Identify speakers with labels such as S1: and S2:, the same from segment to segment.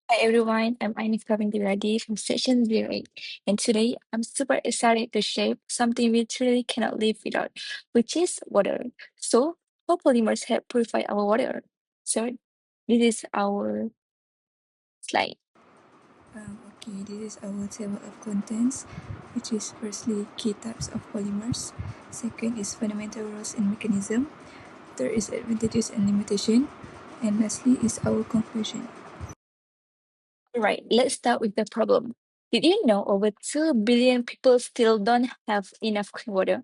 S1: Hi everyone, I'm Ainik Kavindiradi from Session 08, and today I'm super excited to share something we truly cannot live without, which is water. So, how polymers help purify our water? So, this is our slide.
S2: Okay, this is our table of contents, which is firstly key types of polymers. Second is fundamental roles and mechanism. Third is advantages and limitation. And lastly is our conclusion.
S1: Right, let's start with the problem. Did you know over 2 billion people still don't have enough clean water?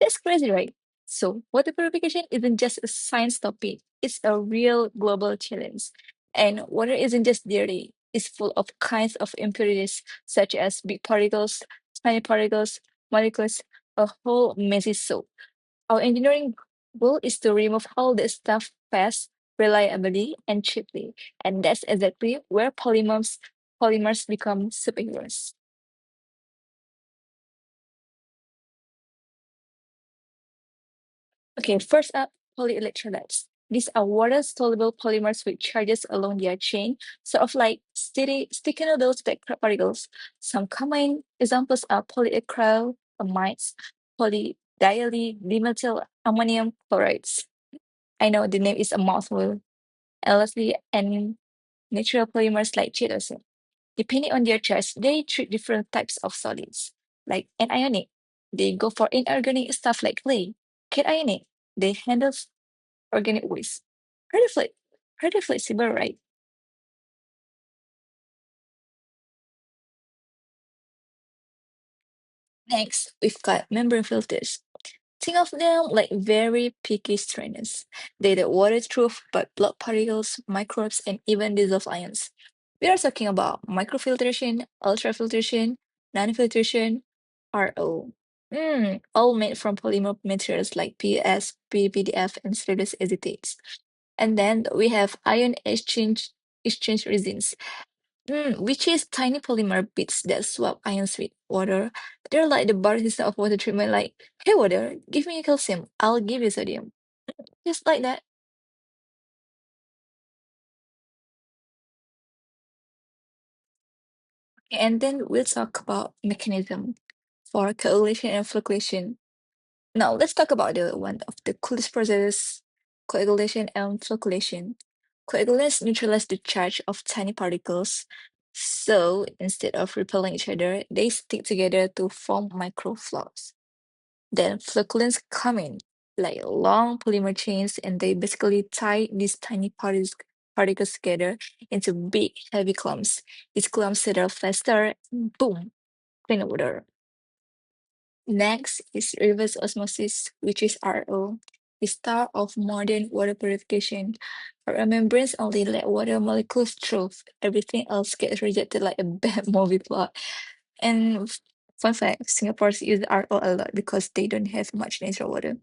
S1: That's crazy, right? So, water purification isn't just a science topic, it's a real global challenge. And water isn't just dirty, it's full of kinds of impurities, such as big particles, tiny particles, molecules, a whole messy soup. Our engineering goal is to remove all this stuff fast, reliably, and cheaply. And that's exactly where polymers become superheroes. Okay, first up, polyelectrolytes. These are water-soluble polymers with charges along their chain, sort of like steady sticky noodles that grab particles. Some common examples are polyacrylamides, polydietyl ammonium chlorides. I know the name is a mouthful. And lastly, and natural polymers like Cheetos. Depending on their charge, they treat different types of solids. Like anionic, they go for inorganic stuff like clay. Cationic, they handle organic waste. Pretty, fle- pretty flexible, right? Next, we've got membrane filters. Think of them like very picky strainers. They do waterproof but block particles, microbes, and even dissolve ions. We are talking about microfiltration, ultrafiltration, nanofiltration, RO. All made from polymer materials like PS, PVDF, and cellulose acetates. And then we have ion exchange resins, which is tiny polymer bits that swap ions with water. They're like the bar system of water treatment, like, hey water, give me calcium, I'll give you sodium. Just like that. And then we'll talk about mechanism for coagulation and flocculation. Now let's talk about the one of the coolest processes, coagulation and flocculation. Coagulants neutralize the charge of tiny particles. So instead of repelling each other, they stick together to form microflocs. Then flocculants come in, like long polymer chains, and they basically tie these tiny particles together into big, heavy clumps. These clumps settle faster, boom, clean water. Next is reverse osmosis, which is RO, the star of modern water purification. Our membranes only let water molecules through. Everything else gets rejected like a bad movie plot. And fun fact, Singapore's use RO a lot because they don't have much natural water.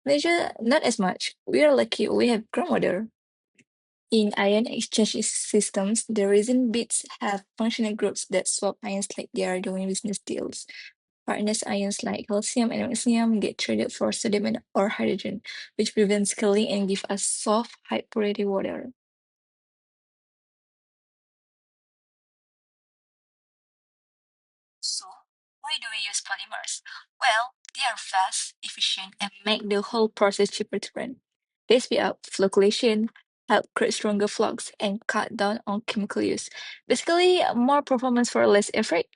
S1: Malaysia, not as much. We are lucky we have groundwater. In ion exchange systems, the resin bits have functional groups that swap ions like they are doing business deals. Partners ions like calcium and magnesium get traded for sodium or hydrogen, which prevents killing and give us soft, high purity water. So, why do we use polymers? Well, they are fast, efficient, and make the whole process cheaper to run. They speed up flocculation, help create stronger flocks, and cut down on chemical use. Basically, more performance for less effort.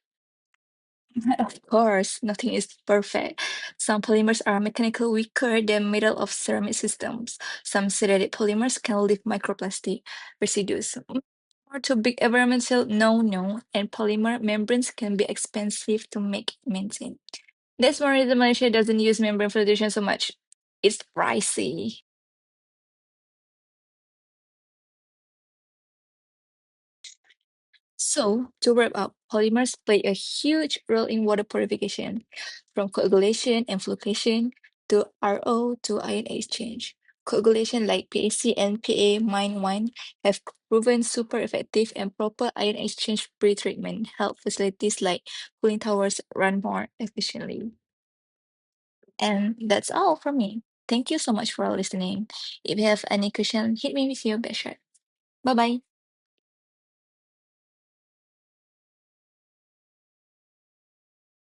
S1: Of course, nothing is perfect. Some polymers are mechanically weaker than metal of ceramic systems. Some synthetic polymers can leave microplastic residues. Or too big environmental no, and polymer membranes can be expensive to make and maintain. That's one reason Malaysia doesn't use membrane filtration so much. It's pricey. So, to wrap up, polymers play a huge role in water purification, from coagulation and flocculation to RO to ion exchange. Coagulation like PAC and PA-1 have proven super effective, and proper ion exchange pre-treatment help facilities like cooling towers run more efficiently. And that's all from me. Thank you so much for listening. If you have any question, hit me with your best shot. Bye bye.